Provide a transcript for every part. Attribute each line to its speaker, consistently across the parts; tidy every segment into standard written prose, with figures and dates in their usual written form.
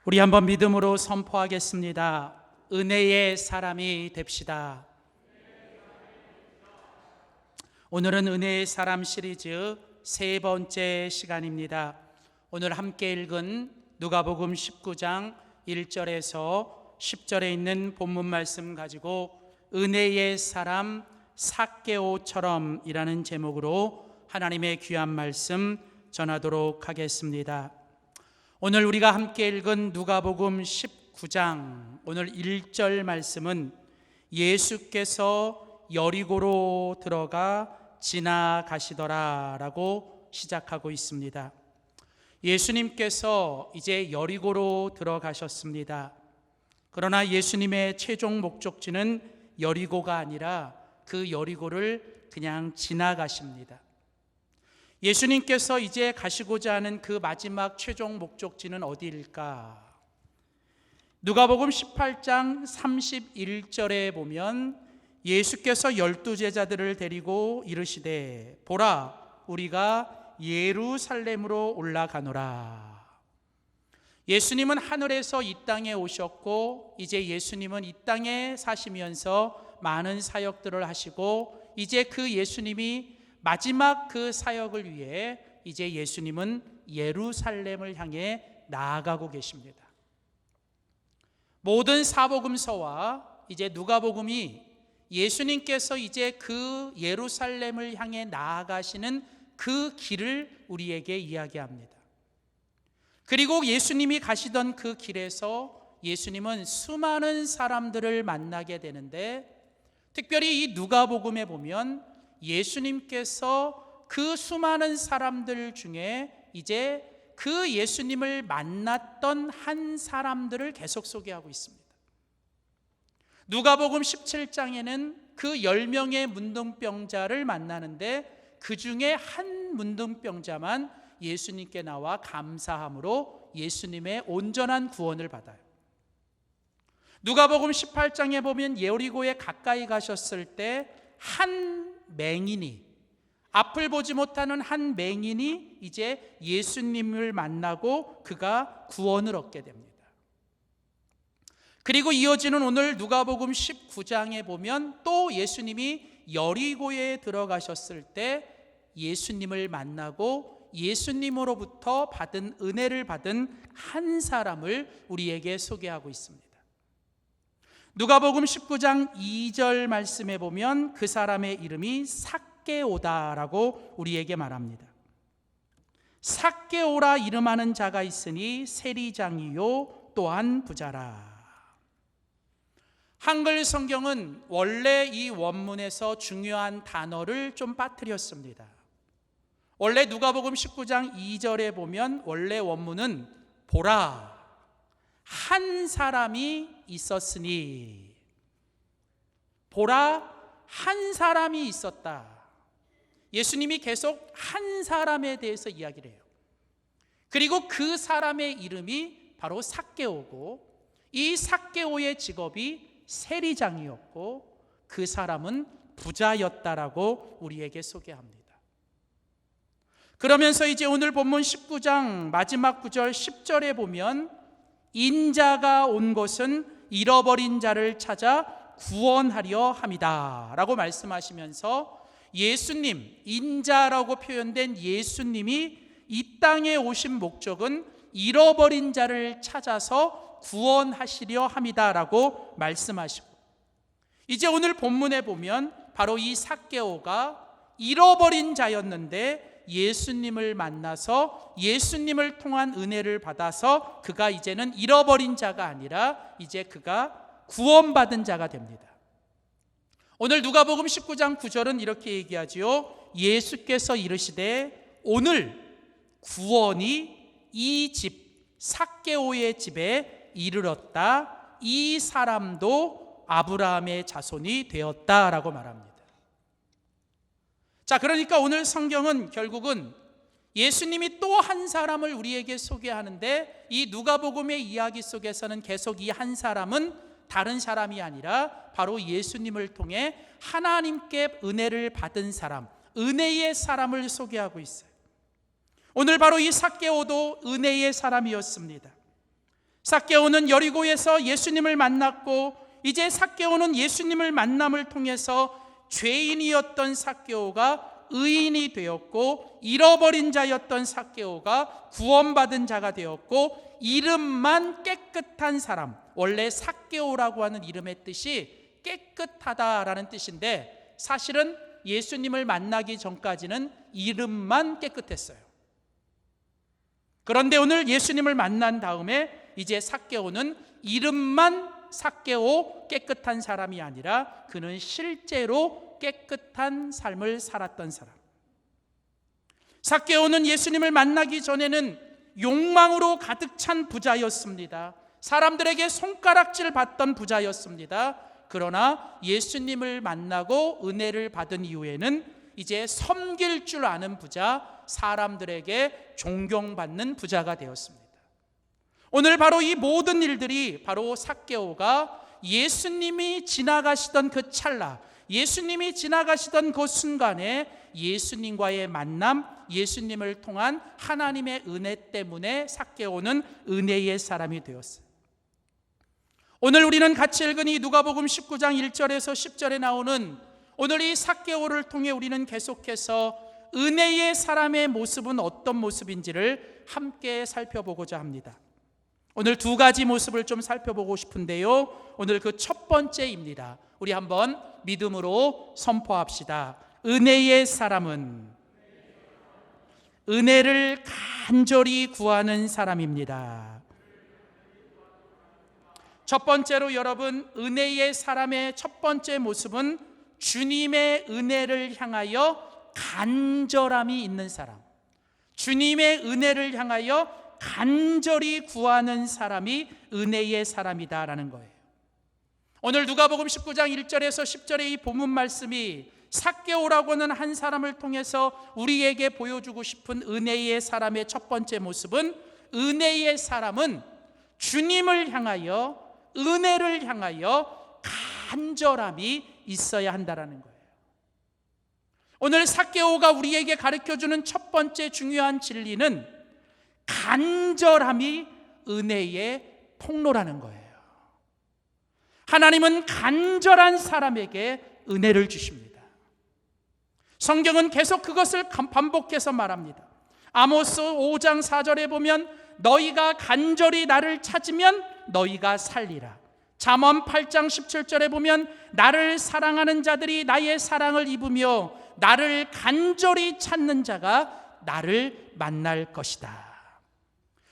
Speaker 1: 우리 한번 믿음으로 선포하겠습니다. 은혜의 사람이 됩시다. 오늘은 은혜의 사람 시리즈 세 번째 시간입니다. 오늘 함께 읽은 누가복음 19장 1절에서 10절에 있는 본문 말씀 가지고 은혜의 사람 삭개오처럼 이라는 제목으로 하나님의 귀한 말씀 전하도록 하겠습니다. 오늘 우리가 함께 읽은 누가복음 19장 오늘 1절 말씀은 예수께서 여리고로 들어가 지나가시더라 라고 시작하고 있습니다. 예수님께서 이제 여리고로 들어가셨습니다. 그러나 예수님의 최종 목적지는 여리고가 아니라 그 여리고를 그냥 지나가십니다. 예수님께서 이제 가시고자 하는 그 마지막 최종 목적지는 어디일까? 누가복음 18장 31절에 보면 예수께서 12제자들을 데리고 이르시되 보라 우리가 예루살렘으로 올라가노라. 예수님은 하늘에서 이 땅에 오셨고 이제 예수님은 이 땅에 사시면서 많은 사역들을 하시고 이제 그 예수님이 마지막 그 사역을 위해 이제 예수님은 예루살렘을 향해 나아가고 계십니다. 모든 사복음서와 이제 누가복음이 예수님께서 이제 그 예루살렘을 향해 나아가시는 그 길을 우리에게 이야기합니다. 그리고 예수님이 가시던 그 길에서 예수님은 수많은 사람들을 만나게 되는데 특별히 이 누가복음에 보면 예수님께서 그 수많은 사람들 중에 이제 그 예수님을 만났던 한 사람들을 계속 소개하고 있습니다. 누가복음 17장에는 그 10명의 문둥병자를 만나는데 그 중에 한 문둥병자만 예수님께 나와 감사함으로 예수님의 온전한 구원을 받아요. 누가복음 18장에 보면 여리고에 가까이 가셨을 때 한 맹인이 앞을 보지 못하는 한 맹인이 이제 예수님을 만나고 그가 구원을 얻게 됩니다. 그리고 이어지는 오늘 누가복음 19장에 보면 또 예수님이 여리고에 들어가셨을 때 예수님을 만나고 예수님으로부터 받은 은혜를 받은 한 사람을 우리에게 소개하고 있습니다. 누가복음 19장 2절 말씀에 보면 그 사람의 이름이 삭개오다라고 우리에게 말합니다. 삭개오라 이름하는 자가 있으니 세리장이요 또한 부자라. 한글 성경은 원래 이 원문에서 중요한 단어를 좀 빠뜨렸습니다. 원래 누가복음 19장 2절에 보면 원래 원문은 보라 한 사람이 있었으니, 보라 한 사람이 있었다. 예수님이 계속 한 사람에 대해서 이야기를 해요. 그리고 그 사람의 이름이 바로 삭개오고 이 삭개오의 직업이 세리장이었고 그 사람은 부자였다라고 우리에게 소개합니다. 그러면서 이제 오늘 본문 19장 마지막 구절 10절에 보면 인자가 온 것은 잃어버린 자를 찾아 구원하려 함이다 라고 말씀하시면서 예수님, 인자라고 표현된 예수님이 이 땅에 오신 목적은 잃어버린 자를 찾아서 구원하시려 함이다 라고 말씀하시고 이제 오늘 본문에 보면 바로 이 삭개오가 잃어버린 자였는데 예수님을 만나서 예수님을 통한 은혜를 받아서 그가 이제는 잃어버린 자가 아니라 이제 그가 구원받은 자가 됩니다. 오늘 누가복음 19장 9절은 이렇게 얘기하지요. 예수께서 이르시되 오늘 구원이 이 집 삭개오의 집에 이르렀다. 이 사람도 아브라함의 자손이 되었다라고 말합니다. 자, 그러니까 오늘 성경은 결국은 예수님이 또 한 사람을 우리에게 소개하는데 이 누가복음의 이야기 속에서는 계속 이 한 사람은 다른 사람이 아니라 바로 예수님을 통해 하나님께 은혜를 받은 사람, 은혜의 사람을 소개하고 있어요. 오늘 바로 이 삭개오도 은혜의 사람이었습니다. 삭개오는 여리고에서 예수님을 만났고 이제 삭개오는 예수님을 만남을 통해서 죄인이었던 삭개오가 의인이 되었고 잃어버린 자였던 삭개오가 구원받은 자가 되었고 이름만 깨끗한 사람, 원래 삭개오라고 하는 이름의 뜻이 깨끗하다라는 뜻인데 사실은 예수님을 만나기 전까지는 이름만 깨끗했어요. 그런데 오늘 예수님을 만난 다음에 이제 삭개오는 이름만 삭개오 깨끗한 사람이 아니라 그는 실제로 깨끗한 삶을 살았던 사람. 삭개오는 예수님을 만나기 전에는 욕망으로 가득 찬 부자였습니다. 사람들에게 손가락질 받던 부자였습니다. 그러나 예수님을 만나고 은혜를 받은 이후에는 이제 섬길 줄 아는 부자, 사람들에게 존경받는 부자가 되었습니다. 오늘 바로 이 모든 일들이 바로 삭개오가 예수님이 지나가시던 그 찰나, 예수님이 지나가시던 그 순간에 예수님과의 만남, 예수님을 통한 하나님의 은혜 때문에 삭개오는 은혜의 사람이 되었어요. 오늘 우리는 같이 읽은 이 누가복음 19장 1절에서 10절에 나오는 오늘 이 삭개오를 통해 우리는 계속해서 은혜의 사람의 모습은 어떤 모습인지를 함께 살펴보고자 합니다. 오늘 두 가지 모습을 좀 살펴보고 싶은데요, 오늘 그 첫 번째입니다. 우리 한번 믿음으로 선포합시다. 은혜의 사람은 은혜를 간절히 구하는 사람입니다. 첫 번째로 여러분, 은혜의 사람의 첫 번째 모습은 주님의 은혜를 향하여 간절함이 있는 사람, 주님의 은혜를 향하여 간절히 구하는 사람이 은혜의 사람이다라는 거예요. 오늘 누가복음 19장 1절에서 10절의 이 본문 말씀이 삭개오라고 하는 한 사람을 통해서 우리에게 보여주고 싶은 은혜의 사람의 첫 번째 모습은, 은혜의 사람은 주님을 향하여, 은혜를 향하여 간절함이 있어야 한다라는 거예요. 오늘 삭개오가 우리에게 가르쳐주는 첫 번째 중요한 진리는 간절함이 은혜의 통로라는 거예요. 하나님은 간절한 사람에게 은혜를 주십니다. 성경은 계속 그것을 반복해서 말합니다. 아모스 5장 4절에 보면 너희가 간절히 나를 찾으면 너희가 살리라. 잠언 8장 17절에 보면 나를 사랑하는 자들이 나의 사랑을 입으며 나를 간절히 찾는 자가 나를 만날 것이다.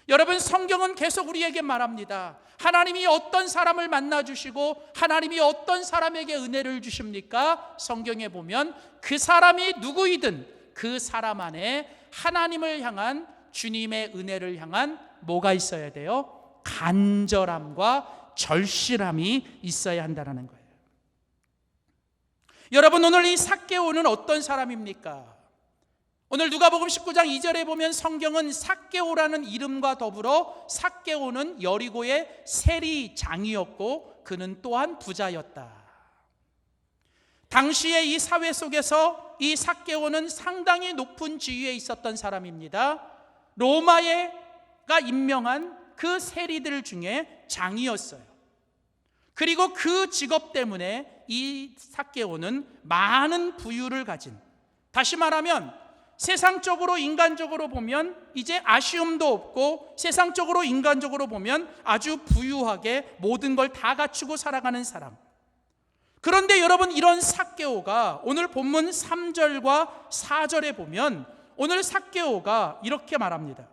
Speaker 1: 여러분, 성경은 계속 우리에게 말합니다. 하나님이 어떤 사람을 만나주시고 하나님이 어떤 사람에게 은혜를 주십니까? 성경에 보면 그 사람이 누구이든 그 사람 안에 하나님을 향한, 주님의 은혜를 향한 뭐가 있어야 돼요? 간절함과 절실함이 있어야 한다는 거예요. 여러분, 오늘 이 삭개오는 어떤 사람입니까? 오늘 누가복음 19장 2절에 보면 성경은 삭개오라는 이름과 더불어 삭개오는 여리고의 세리장이었고 그는 또한 부자였다. 당시에 이 사회 속에서 이 삭개오는 상당히 높은 지위에 있었던 사람입니다. 로마가 임명한 그 세리들 중에 장이었어요. 그리고 그 직업 때문에 이 삭개오는 많은 부유를 가진, 다시 말하면 세상적으로, 인간적으로 보면 이제 아쉬움도 없고, 세상적으로, 인간적으로 보면 아주 부유하게 모든 걸 다 갖추고 살아가는 사람. 그런데 여러분, 이런 삭개오가 오늘 본문 3절과 4절에 보면 오늘 삭개오가 이렇게 말합니다.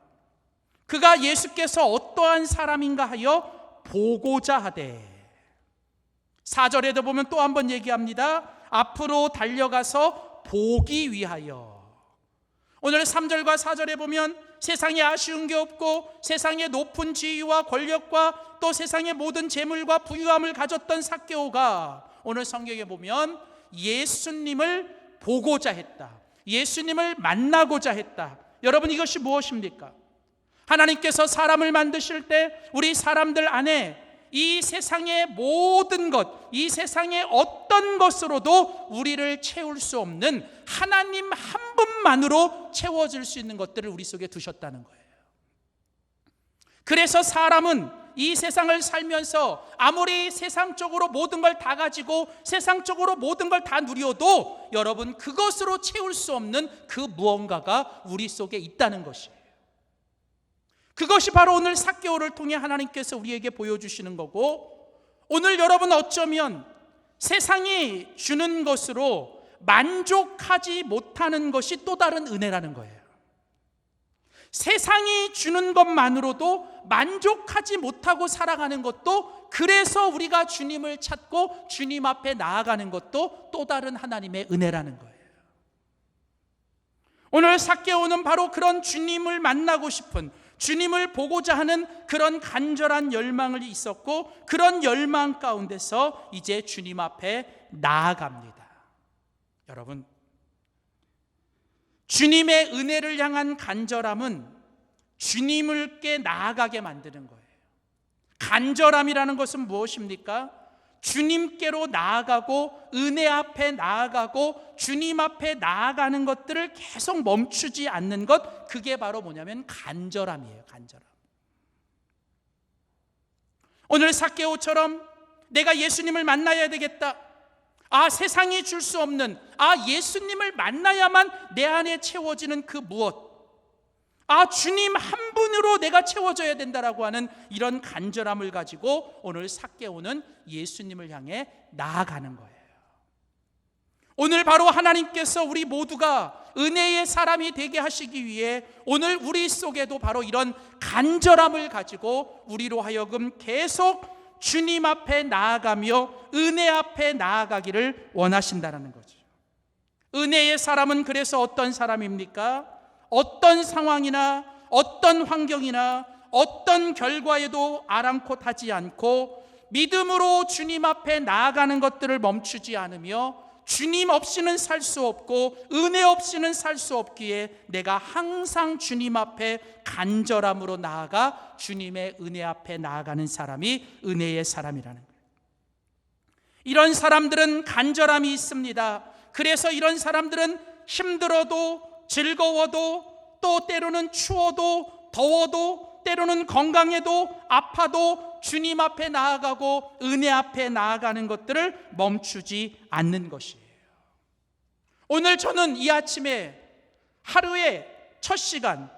Speaker 1: 그가 예수께서 어떠한 사람인가 하여 보고자 하되. 4절에도 보면 또 한 번 얘기합니다. 앞으로 달려가서 보기 위하여. 오늘 3절과 4절에 보면 세상에 아쉬운 게 없고 세상에 높은 지위와 권력과 또 세상의 모든 재물과 부유함을 가졌던 삭개오가 오늘 성경에 보면 예수님을 보고자 했다, 예수님을 만나고자 했다. 여러분, 이것이 무엇입니까? 하나님께서 사람을 만드실 때 우리 사람들 안에 이 세상의 모든 것, 이 세상의 어떤 것으로도 우리를 채울 수 없는 하나님 한 분만으로 채워질 수 있는 것들을 우리 속에 두셨다는 거예요. 그래서 사람은 이 세상을 살면서 아무리 세상적으로 모든 걸 다 가지고 세상적으로 모든 걸 다 누려도 여러분, 그것으로 채울 수 없는 그 무언가가 우리 속에 있다는 것이에요. 그것이 바로 오늘 삭개오를 통해 하나님께서 우리에게 보여주시는 거고, 오늘 여러분 어쩌면 세상이 주는 것으로 만족하지 못하는 것이 또 다른 은혜라는 거예요. 세상이 주는 것만으로도 만족하지 못하고 살아가는 것도, 그래서 우리가 주님을 찾고 주님 앞에 나아가는 것도 또 다른 하나님의 은혜라는 거예요. 오늘 삭개오는 바로 그런 주님을 만나고 싶은, 주님을 보고자 하는 그런 간절한 열망이 있었고, 그런 열망 가운데서 이제 주님 앞에 나아갑니다. 여러분, 주님의 은혜를 향한 간절함은 주님을께 나아가게 만드는 거예요. 간절함이라는 것은 무엇입니까? 주님께로 나아가고 은혜 앞에 나아가고 주님 앞에 나아가는 것들을 계속 멈추지 않는 것, 그게 바로 뭐냐면 간절함이에요. 간절함. 오늘 삭개오처럼 내가 예수님을 만나야 되겠다, 세상이 줄 수 없는, 예수님을 만나야만 내 안에 채워지는 그 무엇, 주님 한 분으로 내가 채워져야 된다라고 하는 이런 간절함을 가지고 오늘 삭개오는 예수님을 향해 나아가는 거예요. 오늘 바로 하나님께서 우리 모두가 은혜의 사람이 되게 하시기 위해 오늘 우리 속에도 바로 이런 간절함을 가지고 우리로 하여금 계속 주님 앞에 나아가며 은혜 앞에 나아가기를 원하신다는 거죠. 은혜의 사람은 그래서 어떤 사람입니까? 어떤 상황이나 어떤 환경이나 어떤 결과에도 아랑곳하지 않고 믿음으로 주님 앞에 나아가는 것들을 멈추지 않으며, 주님 없이는 살 수 없고 은혜 없이는 살 수 없기에 내가 항상 주님 앞에 간절함으로 나아가 주님의 은혜 앞에 나아가는 사람이 은혜의 사람이라는 거예요. 이런 사람들은 간절함이 있습니다. 그래서 이런 사람들은 힘들어도 즐거워도, 또 때로는 추워도 더워도, 때로는 건강해도 아파도 주님 앞에 나아가고 은혜 앞에 나아가는 것들을 멈추지 않는 것이에요. 오늘 저는 이 아침에 하루의 첫 시간,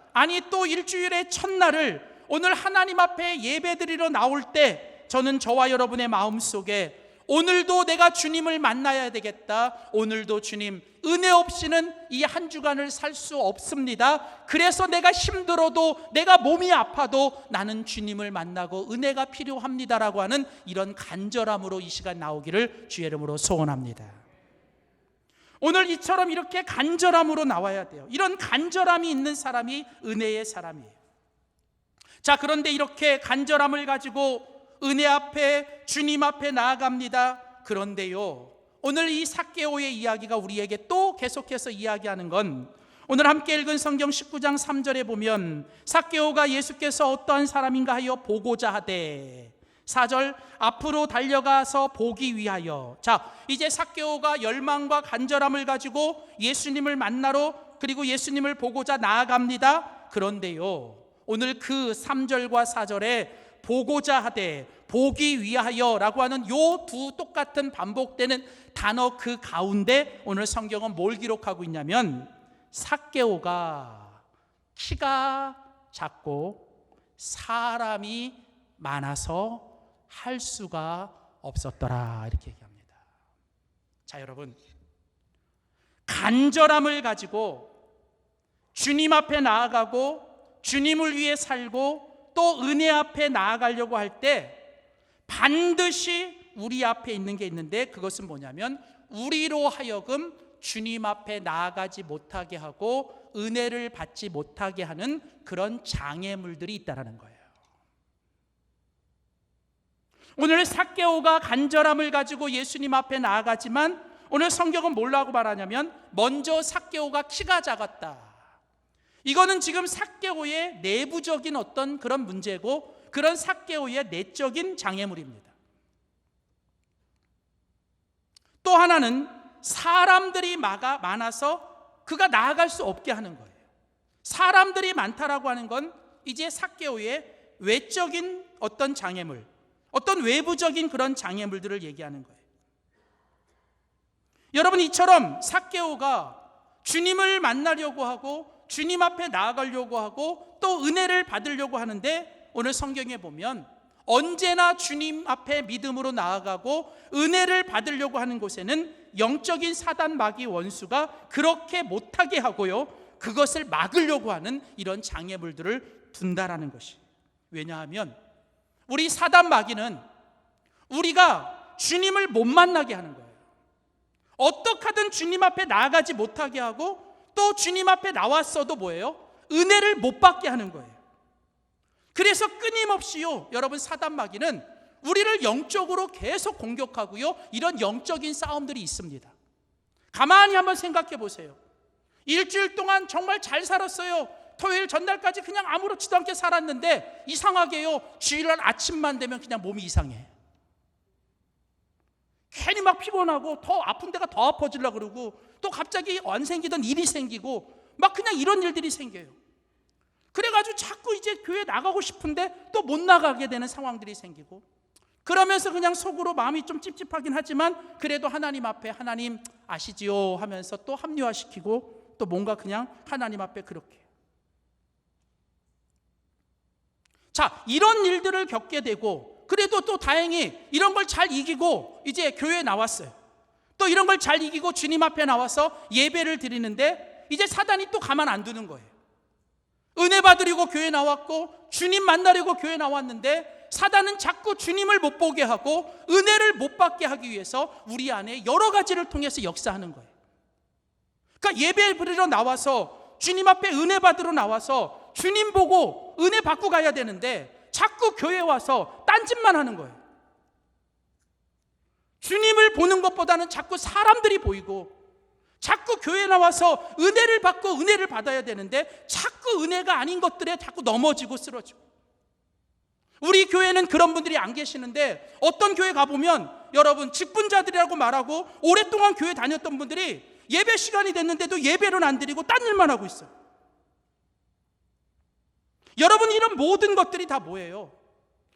Speaker 1: 또 일주일의 첫날을 오늘 하나님 앞에 예배드리러 나올 때 저는 저와 여러분의 마음속에 오늘도 내가 주님을 만나야 되겠다, 오늘도 주님 은혜 없이는 이 한 주간을 살 수 없습니다, 그래서 내가 힘들어도 내가 몸이 아파도 나는 주님을 만나고 은혜가 필요합니다라고 하는 이런 간절함으로 이 시간 나오기를 주의 이름으로 소원합니다. 오늘 이처럼 이렇게 간절함으로 나와야 돼요. 이런 간절함이 있는 사람이 은혜의 사람이에요. 자, 그런데 이렇게 간절함을 가지고 은혜 앞에 주님 앞에 나아갑니다. 그런데요, 오늘 이 삭개오의 이야기가 우리에게 또 계속해서 이야기하는 건, 오늘 함께 읽은 성경 19장 3절에 보면 삭개오가 예수께서 어떠한 사람인가 하여 보고자 하되, 4절 앞으로 달려가서 보기 위하여. 자, 이제 삭개오가 열망과 간절함을 가지고 예수님을 만나러, 그리고 예수님을 보고자 나아갑니다. 그런데요, 오늘 그 3절과 4절에 보고자 하되, 보기 위하여라고 하는 요 두 똑같은 반복되는 단어 그 가운데 오늘 성경은 뭘 기록하고 있냐면, 삭개오가 키가 작고 사람이 많아서 할 수가 없었더라, 이렇게 얘기합니다. 자, 여러분, 간절함을 가지고 주님 앞에 나아가고 주님을 위해 살고 또 은혜 앞에 나아가려고 할 때 반드시 우리 앞에 있는 게 있는데, 그것은 뭐냐면 우리로 하여금 주님 앞에 나아가지 못하게 하고 은혜를 받지 못하게 하는 그런 장애물들이 있다는 거예요. 오늘 삭개오가 간절함을 가지고 예수님 앞에 나아가지만 오늘 성경은 뭐라고 말하냐면, 먼저 삭개오가 키가 작았다. 이거는 지금 삭개오의 내부적인 어떤 그런 문제고, 그런 삭개오의 내적인 장애물입니다. 또 하나는 사람들이 많아서 그가 나아갈 수 없게 하는 거예요. 사람들이 많다라고 하는 건 이제 삭개오의 외적인 어떤 장애물, 어떤 외부적인 그런 장애물들을 얘기하는 거예요. 여러분, 이처럼 삭개오가 주님을 만나려고 하고 주님 앞에 나아가려고 하고 또 은혜를 받으려고 하는데, 오늘 성경에 보면 언제나 주님 앞에 믿음으로 나아가고 은혜를 받으려고 하는 곳에는 영적인 사단 마귀 원수가 그렇게 못하게 하고요, 그것을 막으려고 하는 이런 장애물들을 둔다라는 것이. 왜냐하면 우리 사단 마귀는 우리가 주님을 못 만나게 하는 거예요. 어떻게 하든 주님 앞에 나아가지 못하게 하고, 또 주님 앞에 나왔어도 뭐예요? 은혜를 못 받게 하는 거예요. 그래서 끊임없이요, 여러분, 사단 마귀는 우리를 영적으로 계속 공격하고요, 이런 영적인 싸움들이 있습니다. 가만히 한번 생각해 보세요. 일주일 동안 정말 잘 살았어요. 토요일 전날까지 그냥 아무렇지도 않게 살았는데 이상하게요, 주일날 아침만 되면 그냥 몸이 이상해. 괜히 막 피곤하고 더 아픈 데가 더 아파지려고 그러고, 또 갑자기 안 생기던 일이 생기고 막 그냥 이런 일들이 생겨요. 그래가지고 자꾸 이제 교회 나가고 싶은데 또 못 나가게 되는 상황들이 생기고, 그러면서 그냥 속으로 마음이 좀 찝찝하긴 하지만 그래도 하나님 앞에, 하나님 아시지요 하면서 또 합리화시키고 또 뭔가 그냥 하나님 앞에 그렇게. 자, 이런 일들을 겪게 되고, 그래도 또 다행히 이런 걸 잘 이기고 이제 교회에 나왔어요. 또 이런 걸 잘 이기고 주님 앞에 나와서 예배를 드리는데 이제 사단이 또 가만 안 두는 거예요. 은혜 받으려고 교회 나왔고 주님 만나려고 교회 나왔는데 사단은 자꾸 주님을 못 보게 하고 은혜를 못 받게 하기 위해서 우리 안에 여러 가지를 통해서 역사하는 거예요. 그러니까 예배 드리러 나와서 주님 앞에 은혜 받으러 나와서 주님 보고 은혜 받고 가야 되는데 자꾸 교회 와서 딴짓만 하는 거예요. 주님을 보는 것보다는 자꾸 사람들이 보이고, 자꾸 교회 나와서 은혜를 받고 은혜를 받아야 되는데 자꾸 은혜가 아닌 것들에 자꾸 넘어지고 쓰러지고. 우리 교회는 그런 분들이 안 계시는데, 어떤 교회 가보면 여러분, 직분자들이라고 말하고 오랫동안 교회 다녔던 분들이 예배 시간이 됐는데도 예배를 안 드리고 딴 일만 하고 있어요. 여러분, 이런 모든 것들이 다 뭐예요?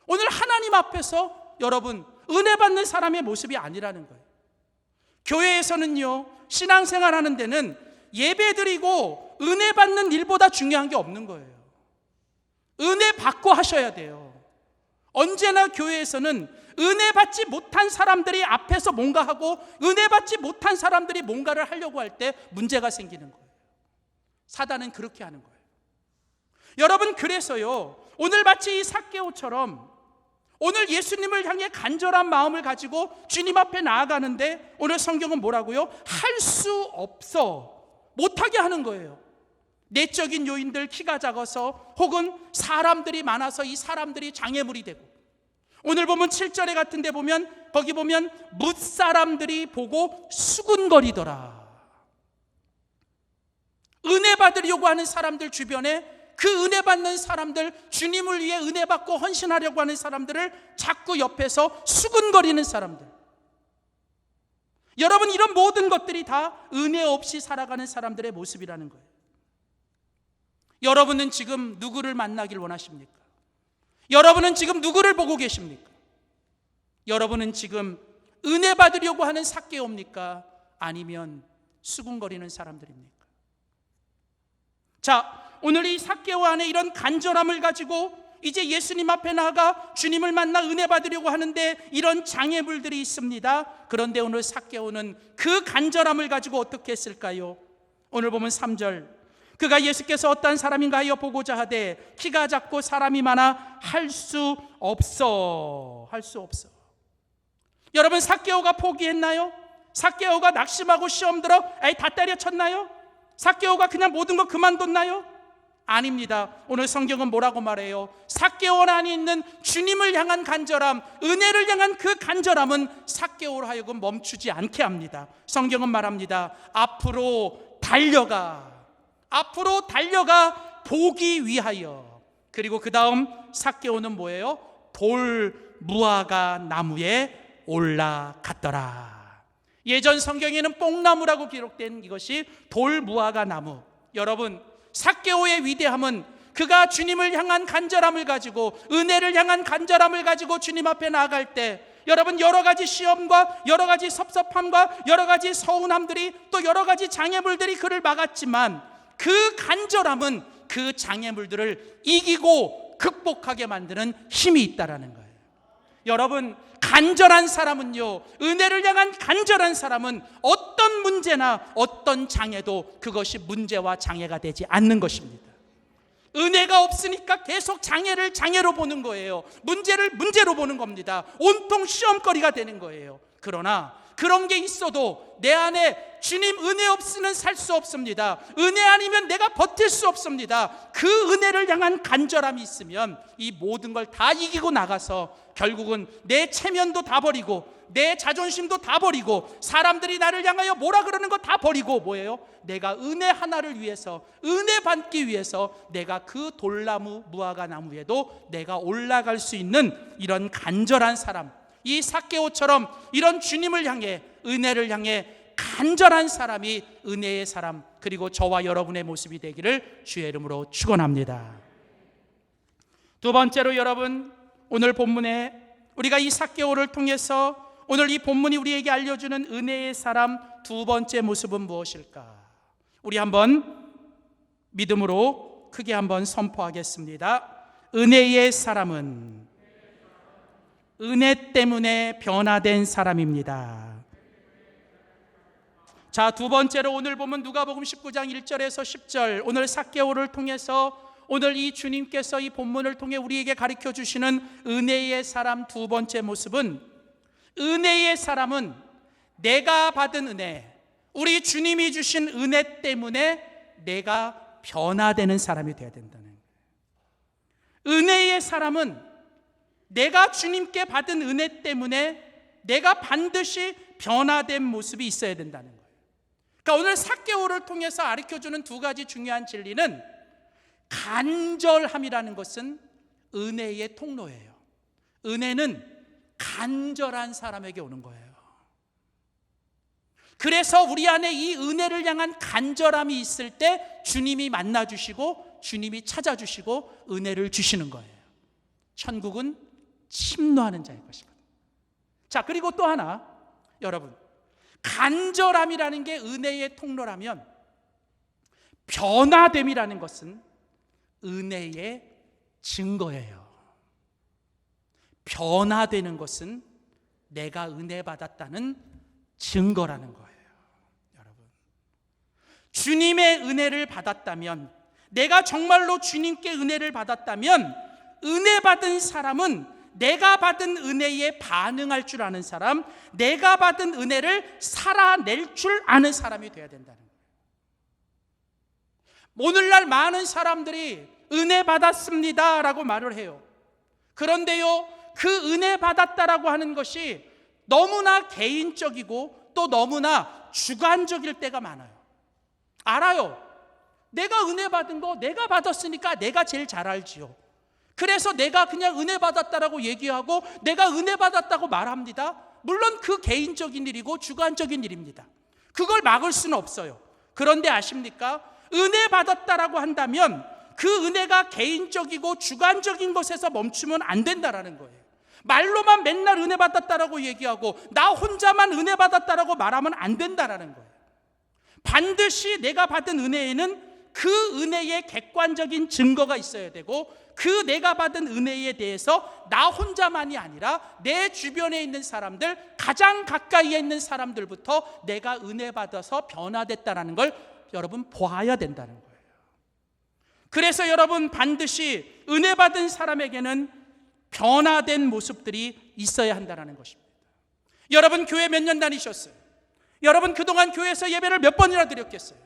Speaker 1: 오늘 하나님 앞에서 여러분 은혜 받는 사람의 모습이 아니라는 거예요. 교회에서는요, 신앙생활 하는 데는 예배 드리고 은혜 받는 일보다 중요한 게 없는 거예요. 은혜 받고 하셔야 돼요. 언제나 교회에서는 은혜 받지 못한 사람들이 앞에서 뭔가 하고 은혜 받지 못한 사람들이 뭔가를 하려고 할 때 문제가 생기는 거예요. 사단은 그렇게 하는 거예요. 여러분, 그래서요, 오늘 마치 이 삭개오처럼 오늘 예수님을 향해 간절한 마음을 가지고 주님 앞에 나아가는데, 오늘 성경은 뭐라고요? 할 수 없어, 못하게 하는 거예요. 내적인 요인들, 키가 작아서 혹은 사람들이 많아서 이 사람들이 장애물이 되고, 오늘 보면 7절에 같은 데 보면, 거기 보면 뭇사람들이 보고 수군거리더라. 은혜 받으려고 하는 사람들 주변에 그 은혜 받는 사람들, 주님을 위해 은혜 받고 헌신하려고 하는 사람들을 자꾸 옆에서 수군거리는 사람들. 여러분, 이런 모든 것들이 다 은혜 없이 살아가는 사람들의 모습이라는 거예요. 여러분은 지금 누구를 만나길 원하십니까? 여러분은 지금 누구를 보고 계십니까? 여러분은 지금 은혜 받으려고 하는 삭개오입니까? 아니면 수군거리는 사람들입니까? 자, 오늘 이 삭개오 안에 이런 간절함을 가지고 이제 예수님 앞에 나아가 주님을 만나 은혜 받으려고 하는데 이런 장애물들이 있습니다. 그런데 오늘 삭개오는 그 간절함을 가지고 어떻게 했을까요? 오늘 보면 3절, 그가 예수께서 어떤 사람인가 하여 보고자 하되 키가 작고 사람이 많아 할 수 없어. 여러분, 삭개오가 포기했나요? 삭개오가 낙심하고 시험 들어 다 때려쳤나요? 삭개오가 그냥 모든 거 그만뒀나요? 아닙니다. 오늘 성경은 뭐라고 말해요? 삭개오 안에 있는 주님을 향한 간절함, 은혜를 향한 그 간절함은 삭개오로 하여금 멈추지 않게 합니다. 성경은 말합니다. 앞으로 달려가 보기 위하여. 그리고 그 다음 삭개오는 뭐예요? 돌 무화과 나무에 올라갔더라. 예전 성경에는 뽕나무라고 기록된 이것이 돌 무화과 나무. 여러분, 삭개오의 위대함은 그가 주님을 향한 간절함을 가지고, 은혜를 향한 간절함을 가지고 주님 앞에 나아갈 때, 여러분, 여러 가지 시험과 여러 가지 섭섭함과 여러 가지 서운함들이, 또 여러 가지 장애물들이 그를 막았지만, 그 간절함은 그 장애물들을 이기고 극복하게 만드는 힘이 있다라는 거예요. 여러분, 간절한 사람은요, 은혜를 향한 간절한 사람은 어떤 문제나 어떤 장애도 그것이 문제와 장애가 되지 않는 것입니다. 은혜가 없으니까 계속 장애를 장애로 보는 거예요. 문제를 문제로 보는 겁니다. 온통 시험거리가 되는 거예요. 그러나 그런 게 있어도 내 안에 주님 은혜 없이는 살 수 없습니다. 은혜 아니면 내가 버틸 수 없습니다. 그 은혜를 향한 간절함이 있으면 이 모든 걸 다 이기고 나가서 결국은 내 체면도 다 버리고 내 자존심도 다 버리고 사람들이 나를 향하여 뭐라 그러는 거 다 버리고 뭐예요? 내가 은혜 하나를 위해서, 은혜 받기 위해서 내가 그 돌나무 무화과 나무에도 내가 올라갈 수 있는 이런 간절한 사람, 이 삭개오처럼 이런 주님을 향해, 은혜를 향해 간절한 사람이 은혜의 사람, 그리고 저와 여러분의 모습이 되기를 주의 이름으로 축원합니다. 두 번째로, 여러분, 오늘 본문에 우리가 이 삭개오를 통해서 오늘 이 본문이 우리에게 알려주는 은혜의 사람 두 번째 모습은 무엇일까? 우리 한번 믿음으로 크게 한번 선포하겠습니다. 은혜의 사람은 은혜 때문에 변화된 사람입니다. 자, 두 번째로 오늘 보면 누가복음 19장 1절에서 10절, 오늘 삭개오를 통해서 오늘 이 주님께서 이 본문을 통해 우리에게 가르쳐 주시는 은혜의 사람 두 번째 모습은, 은혜의 사람은 내가 받은 은혜, 우리 주님이 주신 은혜 때문에 내가 변화되는 사람이 되어야 된다는 거예요. 은혜의 사람은 내가 주님께 받은 은혜 때문에 내가 반드시 변화된 모습이 있어야 된다는 거예요. 그러니까 오늘 삭개오를 통해서 가르쳐주는 두 가지 중요한 진리는, 간절함이라는 것은 은혜의 통로예요. 은혜는 간절한 사람에게 오는 거예요. 그래서 우리 안에 이 은혜를 향한 간절함이 있을 때 주님이 만나주시고 주님이 찾아주시고 은혜를 주시는 거예요. 천국은 침노하는 자의 것이거든요. 자, 그리고 또 하나, 여러분, 간절함이라는 게 은혜의 통로라면 변화됨이라는 것은 은혜의 증거예요. 변화되는 것은 내가 은혜 받았다는 증거라는 거예요. 여러분, 주님의 은혜를 받았다면, 내가 정말로 주님께 은혜를 받았다면, 은혜 받은 사람은 내가 받은 은혜에 반응할 줄 아는 사람, 내가 받은 은혜를 살아낼 줄 아는 사람이 되어야 된다는 거예요. 오늘날 많은 사람들이 은혜 받았습니다 라고 말을 해요. 그런데요, 그 은혜 받았다라고 하는 것이 너무나 개인적이고 또 너무나 주관적일 때가 많아요. 알아요. 내가 은혜 받은 거 내가 받았으니까 내가 제일 잘 알지요. 그래서 내가 그냥 은혜 받았다라고 얘기하고 내가 은혜 받았다고 말합니다. 물론 그 개인적인 일이고 주관적인 일입니다. 그걸 막을 수는 없어요. 그런데 아십니까? 은혜 받았다라고 한다면 그 은혜가 개인적이고 주관적인 것에서 멈추면 안 된다라는 거예요. 말로만 맨날 은혜 받았다라고 얘기하고 나 혼자만 은혜 받았다라고 말하면 안 된다라는 거예요. 반드시 내가 받은 은혜에는 그 은혜의 객관적인 증거가 있어야 되고, 그 내가 받은 은혜에 대해서 나 혼자만이 아니라 내 주변에 있는 사람들, 가장 가까이에 있는 사람들부터 내가 은혜 받아서 변화됐다라는 걸 여러분 보아야 된다는 거예요. 그래서 여러분, 반드시 은혜 받은 사람에게는 변화된 모습들이 있어야 한다는 것입니다. 여러분, 교회 몇 년 다니셨어요? 여러분, 그동안 교회에서 예배를 몇 번이나 드렸겠어요?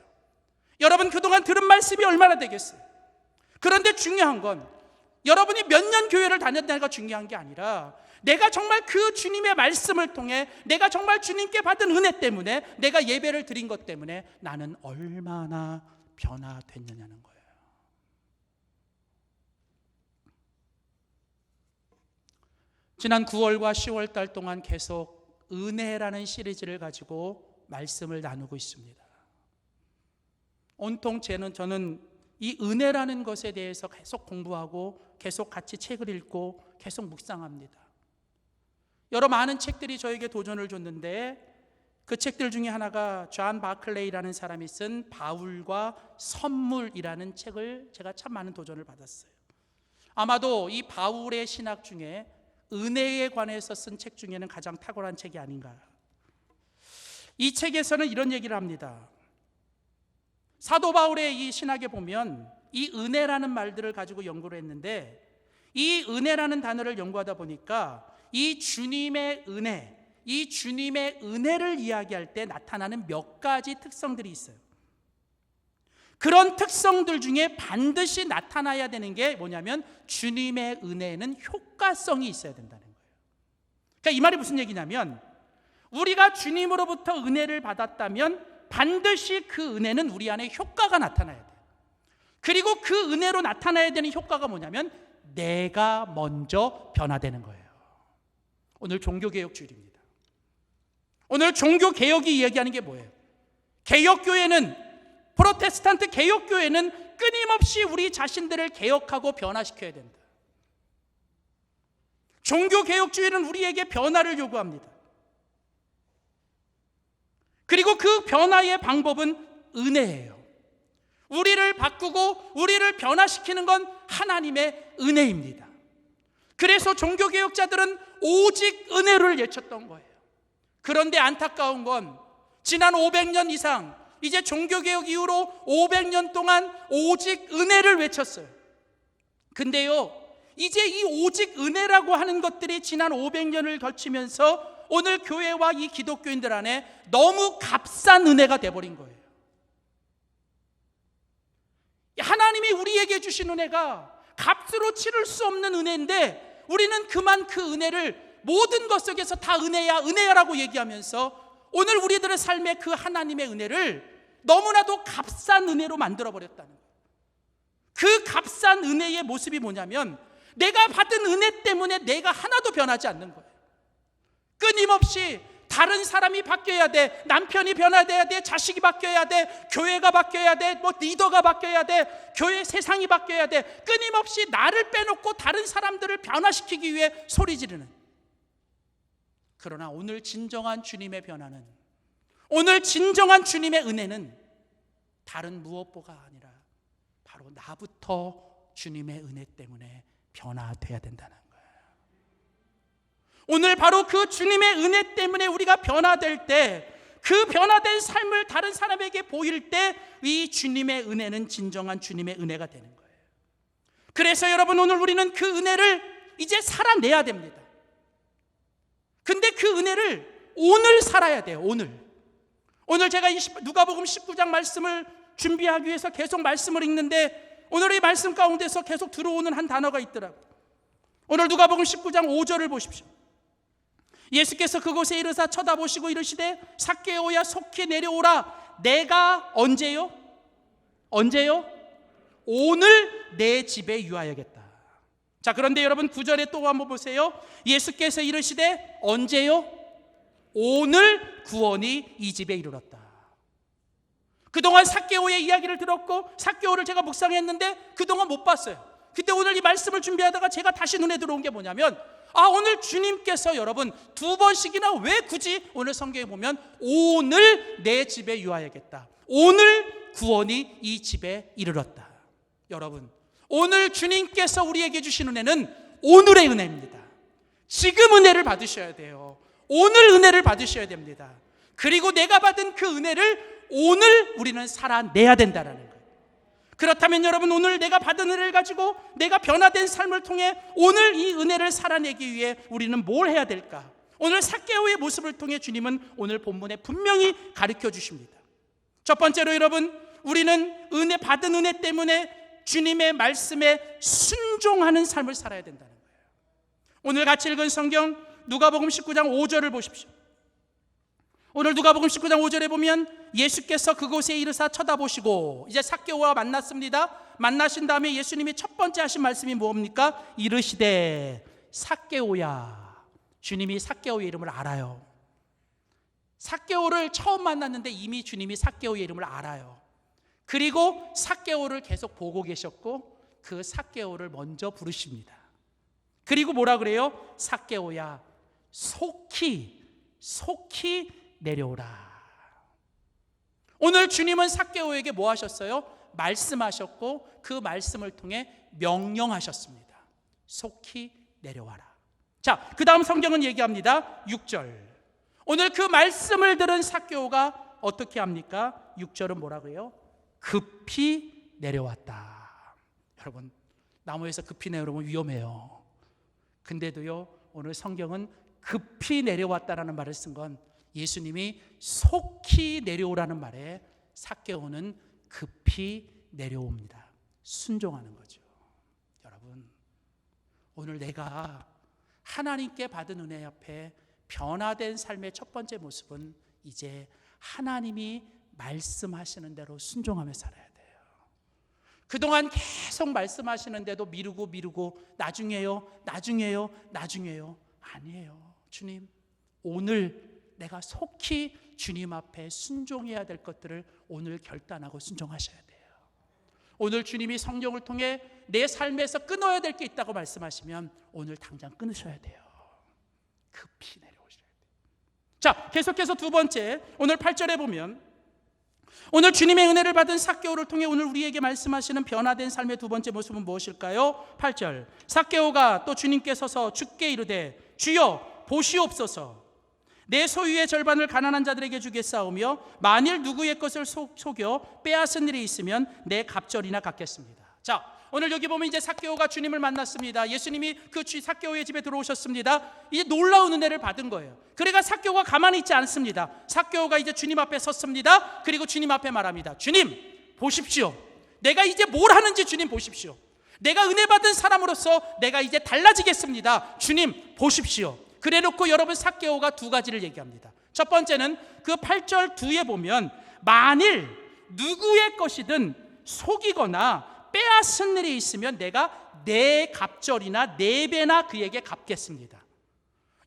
Speaker 1: 여러분, 그동안 들은 말씀이 얼마나 되겠어요? 그런데 중요한 건 여러분이 몇 년 교회를 다녔다가 중요한 게 아니라, 내가 정말 그 주님의 말씀을 통해, 내가 정말 주님께 받은 은혜 때문에, 내가 예배를 드린 것 때문에 나는 얼마나 변화됐느냐는 거예요. 지난 9월과 10월 달 동안 계속 은혜라는 시리즈를 가지고 말씀을 나누고 있습니다. 온통 저는 이 은혜라는 것에 대해서 계속 공부하고 계속 같이 책을 읽고 계속 묵상합니다. 여러 많은 책들이 저에게 도전을 줬는데 그 책들 중에 하나가 존 바클레이라는 사람이 쓴 바울과 선물이라는 책을 제가 참 많은 도전을 받았어요. 아마도 이 바울의 신학 중에 은혜에 관해서 쓴 책 중에는 가장 탁월한 책이 아닌가. 이 책에서는 이런 얘기를 합니다. 사도 바울의 이 신학에 보면 이 은혜라는 말들을 가지고 연구를 했는데 이 은혜라는 단어를 연구하다 보니까 이 주님의 은혜, 이 주님의 은혜를 이야기할 때 나타나는 몇 가지 특성들이 있어요. 그런 특성들 중에 반드시 나타나야 되는 게 뭐냐면 주님의 은혜에는 효과성이 있어야 된다는 거예요. 그러니까 이 말이 무슨 얘기냐면 우리가 주님으로부터 은혜를 받았다면 반드시 그 은혜는 우리 안에 효과가 나타나야 돼요. 그리고 그 은혜로 나타나야 되는 효과가 뭐냐면 내가 먼저 변화되는 거예요. 오늘 종교개혁 주일입니다. 오늘 종교개혁이 이야기하는 게 뭐예요? 개혁교회는, 프로테스탄트 개혁교회는 끊임없이 우리 자신들을 개혁하고 변화시켜야 된다. 종교개혁주의는 우리에게 변화를 요구합니다. 그리고 그 변화의 방법은 은혜예요. 우리를 바꾸고 우리를 변화시키는 건 하나님의 은혜입니다. 그래서 종교개혁자들은 오직 은혜를 외쳤던 거예요. 그런데 안타까운 건 지난 500년 이상, 이제 종교개혁 이후로 500년 동안 오직 은혜를 외쳤어요. 근데요, 이제 이 오직 은혜라고 하는 것들이 지난 500년을 거치면서 오늘 교회와 이 기독교인들 안에 너무 값싼 은혜가 돼버린 거예요. 하나님이 우리에게 주신 은혜가 값으로 치를 수 없는 은혜인데 우리는 그만 그 은혜를 모든 것 속에서 다 은혜야, 은혜야라고 얘기하면서 오늘 우리들의 삶의 그 하나님의 은혜를 너무나도 값싼 은혜로 만들어버렸다는 거예요. 그 값싼 은혜의 모습이 뭐냐면 내가 받은 은혜 때문에 내가 하나도 변하지 않는 거예요. 끊임없이 다른 사람이 바뀌어야 돼, 남편이 변화돼야 돼, 자식이 바뀌어야 돼, 교회가 바뀌어야 돼, 리더가 바뀌어야 돼, 교회 세상이 바뀌어야 돼. 끊임없이 나를 빼놓고 다른 사람들을 변화시키기 위해 소리 지르는. 그러나 오늘 진정한 주님의 변화는, 오늘 진정한 주님의 은혜는 다른 무엇보가 아니라 바로 나부터 주님의 은혜 때문에 변화돼야 된다는 거예요. 오늘 바로 그 주님의 은혜 때문에 우리가 변화될 때, 그 변화된 삶을 다른 사람에게 보일 때 이 주님의 은혜는 진정한 주님의 은혜가 되는 거예요. 그래서 여러분, 오늘 우리는 그 은혜를 이제 살아내야 됩니다. 근데 그 은혜를 오늘 살아야 돼요. 오늘 제가 이 누가복음 19장 말씀을 준비하기 위해서 계속 말씀을 읽는데 오늘 이 말씀 가운데서 계속 들어오는 한 단어가 있더라고요. 오늘 누가복음 19장 5절을 보십시오. 예수께서 그곳에 이르사 쳐다보시고 이르시되 삭개오야 속히 내려오라. 내가 언제요? 오늘 내 집에 유하여겠다. 자, 그런데 여러분 9절에 또 한번 보세요. 예수께서 이르시되 언제요? 오늘 구원이 이 집에 이르렀다. 그동안 삭개오의 이야기를 들었고 삭개오를 제가 묵상했는데 그동안 못 봤어요. 그때 오늘 이 말씀을 준비하다가 제가 다시 눈에 들어온 게 뭐냐면 오늘 주님께서 여러분 2번씩이나 왜 굳이 오늘 성경에 보면 오늘 내 집에 유하여겠다, 오늘 구원이 이 집에 이르렀다. 여러분, 오늘 주님께서 우리에게 주신 은혜는 오늘의 은혜입니다. 지금 은혜를 받으셔야 돼요. 오늘 은혜를 받으셔야 됩니다. 그리고 내가 받은 그 은혜를 오늘 우리는 살아내야 된다는 거예요. 그렇다면 여러분, 오늘 내가 받은 은혜를 가지고 내가 변화된 삶을 통해 오늘 이 은혜를 살아내기 위해 우리는 뭘 해야 될까? 오늘 삭개오의 모습을 통해 주님은 오늘 본문에 분명히 가르쳐 주십니다. 첫 번째로 여러분, 우리는 받은 은혜 때문에 주님의 말씀에 순종하는 삶을 살아야 된다는 거예요. 오늘 같이 읽은 성경 누가복음 19장 5절을 보십시오. 오늘 누가복음 19장 5절에 보면 예수께서 그곳에 이르사 쳐다보시고, 이제 삭개오와 만났습니다. 만나신 다음에 예수님이 첫 번째 하신 말씀이 뭡니까? 이르시되 삭개오야. 주님이 삭개오의 이름을 알아요. 삭개오를 처음 만났는데 이미 주님이 삭개오의 이름을 알아요. 그리고 삭개오를 계속 보고 계셨고 그 삭개오를 먼저 부르십니다. 그리고 뭐라 그래요? 삭개오야, 속히 내려오라. 오늘 주님은 삭개오에게 뭐 하셨어요? 말씀하셨고 그 말씀을 통해 명령하셨습니다. 속히 내려와라. 자, 그 다음 성경은 얘기합니다. 6절. 오늘 그 말씀을 들은 삭개오가 어떻게 합니까? 6절은 뭐라고 해요? 급히 내려왔다. 여러분, 나무에서 급히 내려오면 위험해요. 근데도요, 오늘 성경은 급히 내려왔다라는 말을 쓴 건 예수님이 속히 내려오라는 말에 삭개오는 급히 내려옵니다. 순종하는 거죠. 여러분, 오늘 내가 하나님께 받은 은혜 앞에 변화된 삶의 첫 번째 모습은 이제 하나님이 말씀하시는 대로 순종하며 살아야 돼요. 그동안 계속 말씀하시는데도 미루고 나중에요. 아니에요. 주님, 오늘 내가 속히 주님 앞에 순종해야 될 것들을 오늘 결단하고 순종하셔야 돼요. 오늘 주님이 성경을 통해 내 삶에서 끊어야 될 게 있다고 말씀하시면 오늘 당장 끊으셔야 돼요. 급히 내려오셔야 돼요. 자, 계속해서 두 번째, 오늘 8절에 보면 오늘 주님의 은혜를 받은 삭개오를 통해 오늘 우리에게 말씀하시는 변화된 삶의 두 번째 모습은 무엇일까요? 8절, 삭개오가 또 주님께 서서 주께 이르되 주여 보시옵소서, 내 소유의 절반을 가난한 자들에게 주겠사오며 만일 누구의 것을 속여 빼앗은 일이 있으면 내 갑절이나 갚겠습니다. 자, 오늘 여기 보면 이제 삭개오가 주님을 만났습니다. 예수님이 그 삭개오의 집에 들어오셨습니다. 이제 놀라운 은혜를 받은 거예요. 그러니까 삭개오가 가만히 있지 않습니다. 삭개오가 이제 주님 앞에 섰습니다. 그리고 주님 앞에 말합니다. 주님, 보십시오. 내가 이제 뭘 하는지 주님 보십시오. 내가 은혜 받은 사람으로서 내가 이제 달라지겠습니다. 주님, 보십시오. 그래놓고 여러분, 삭개오가 두 가지를 얘기합니다. 첫 번째는 그 8절 뒤에 보면 만일 누구의 것이든 속이거나 빼앗은 일이 있으면 내가 내 갑절이나 네 배나 그에게 갚겠습니다.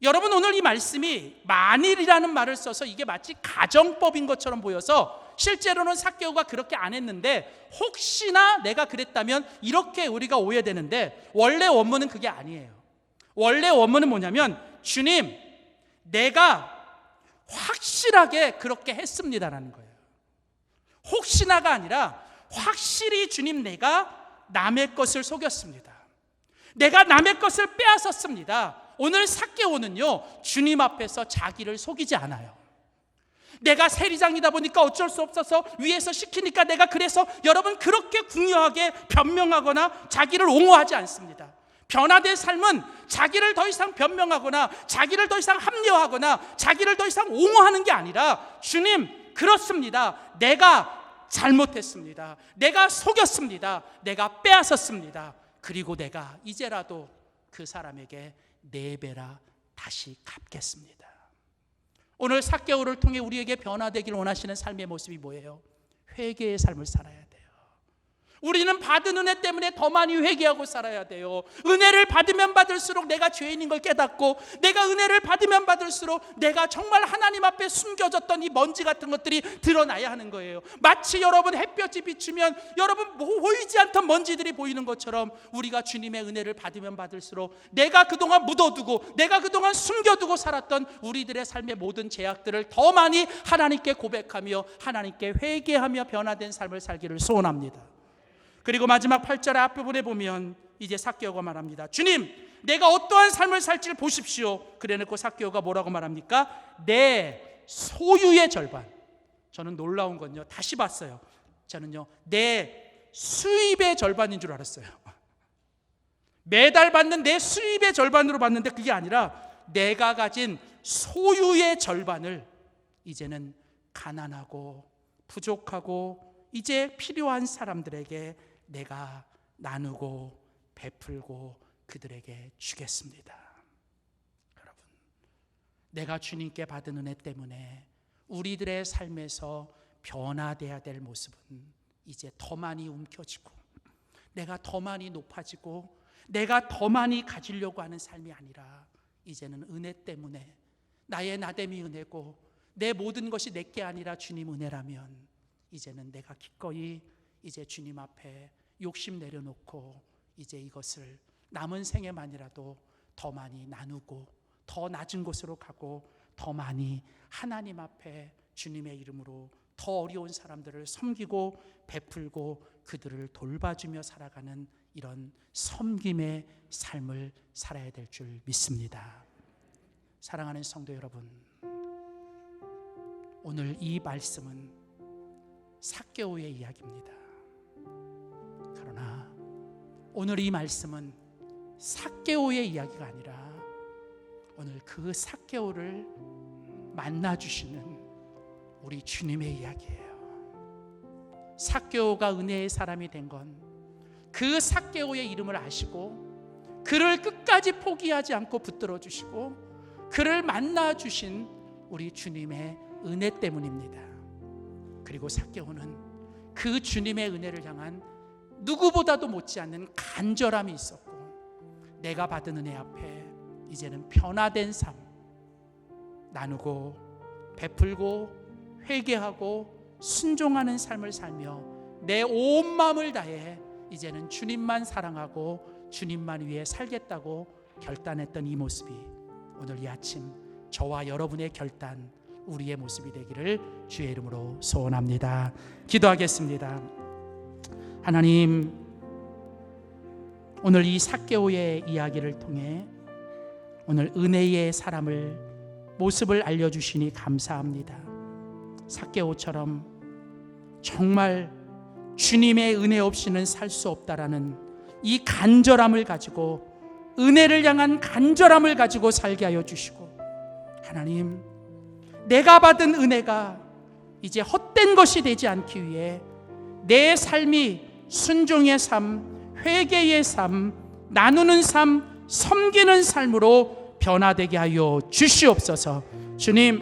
Speaker 1: 여러분, 오늘 이 말씀이 만일이라는 말을 써서 이게 마치 가정법인 것처럼 보여서 실제로는 삭개오가 그렇게 안 했는데 혹시나 내가 그랬다면 이렇게 우리가 오해되는데 원래 원문은 그게 아니에요. 원래 원문은 뭐냐면 주님, 내가 확실하게 그렇게 했습니다라는 거예요. 혹시나가 아니라 확실히 주님, 내가 남의 것을 속였습니다. 내가 남의 것을 빼앗았습니다. 오늘 삭개오는요, 주님 앞에서 자기를 속이지 않아요. 내가 세리장이다 보니까 어쩔 수 없어서 위에서 시키니까 내가 그래서 여러분 그렇게 궁여하게 변명하거나 자기를 옹호하지 않습니다. 변화된 삶은 자기를 더 이상 변명하거나 자기를 더 이상 합리화하거나 자기를 더 이상 옹호하는 게 아니라 주님, 그렇습니다. 내가 잘못했습니다. 내가 속였습니다. 내가 빼앗았습니다. 그리고 내가 이제라도 그 사람에게 네 배라 다시 갚겠습니다. 오늘 삭개오를 통해 우리에게 변화되기를 원하시는 삶의 모습이 뭐예요? 회개의 삶을 살아야 돼요. 우리는 받은 은혜 때문에 더 많이 회개하고 살아야 돼요. 은혜를 받으면 받을수록 내가 죄인인 걸 깨닫고, 내가 은혜를 받으면 받을수록 내가 정말 하나님 앞에 숨겨졌던 이 먼지 같은 것들이 드러나야 하는 거예요. 마치 여러분 햇볕이 비추면 여러분 보이지 않던 먼지들이 보이는 것처럼 우리가 주님의 은혜를 받으면 받을수록 내가 그동안 묻어두고 내가 그동안 숨겨두고 살았던 우리들의 삶의 모든 죄악들을 더 많이 하나님께 고백하며 하나님께 회개하며 변화된 삶을 살기를 소원합니다. 그리고 마지막 8절 앞부분에 보면 이제 삭개오가 말합니다. 주님, 내가 어떠한 삶을 살지를 보십시오. 그래놓고 삭개오가 뭐라고 말합니까? 내 소유의 절반. 저는 놀라운 건요, 다시 봤어요. 저는요, 내 수입의 절반인 줄 알았어요. 매달 받는 내 수입의 절반으로 봤는데 그게 아니라 내가 가진 소유의 절반을 이제는 가난하고 부족하고 이제 필요한 사람들에게 내가 나누고 베풀고 그들에게 주겠습니다. 여러분, 내가 주님께 받은 은혜 때문에 우리들의 삶에서 변화되어야 될 모습은 이제 더 많이 움켜쥐고 내가 더 많이 높아지고 내가 더 많이 가지려고 하는 삶이 아니라 이제는 은혜 때문에 나의 나됨이 은혜고 내 모든 것이 내게 아니라 주님 은혜라면 이제는 내가 기꺼이 이제 주님 앞에 욕심 내려놓고 이제 이것을 남은 생에만이라도 더 많이 나누고 더 낮은 곳으로 가고 더 많이 하나님 앞에 주님의 이름으로 더 어려운 사람들을 섬기고 베풀고 그들을 돌봐주며 살아가는 이런 섬김의 삶을 살아야 될 줄 믿습니다. 사랑하는 성도 여러분, 오늘 이 말씀은 삭개오의 이야기입니다. 그러나 오늘 이 말씀은 삭개오의 이야기가 아니라 오늘 그 삭개오를 만나주시는 우리 주님의 이야기예요. 삭개오가 은혜의 사람이 된 건 그 삭개오의 이름을 아시고 그를 끝까지 포기하지 않고 붙들어 주시고 그를 만나 주신 우리 주님의 은혜 때문입니다. 그리고 삭개오는 그 주님의 은혜를 향한 누구보다도 못지않는 간절함이 있었고 내가 받은 은혜 앞에 이제는 변화된 삶, 나누고 베풀고 회개하고 순종하는 삶을 살며 내 온 마음을 다해 이제는 주님만 사랑하고 주님만 위해 살겠다고 결단했던 이 모습이 오늘 이 아침 저와 여러분의 결단, 우리의 모습이 되기를 주의 이름으로 소원합니다. 기도하겠습니다. 하나님, 오늘 이 삭개오의 이야기를 통해 오늘 은혜의 사람을 모습을 알려주시니 감사합니다. 삭개오처럼 정말 주님의 은혜 없이는 살 수 없다라는 이 간절함을 가지고 은혜를 향한 간절함을 가지고 살게 하여 주시고 하나님, 내가 받은 은혜가 이제 헛된 것이 되지 않기 위해 내 삶이 순종의 삶, 회개의 삶, 나누는 삶, 섬기는 삶으로 변화되게 하여 주시옵소서. 주님,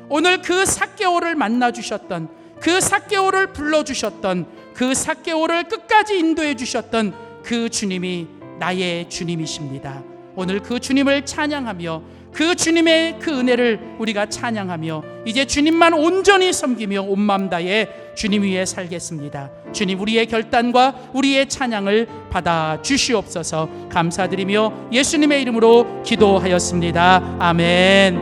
Speaker 1: 오늘 그 삭개오를 만나 주셨던, 그 삭개오를 불러 주셨던, 그 삭개오를 끝까지 인도해 주셨던 그 주님이 나의 주님이십니다. 오늘 그 주님을 찬양하며 그 주님의 그 은혜를 우리가 찬양하며 이제 주님만 온전히 섬기며 온 마음 다해 주님 위에 살겠습니다. 주님, 우리의 결단과 우리의 찬양을 받아 주시옵소서. 감사드리며 예수님의 이름으로 기도하였습니다. 아멘.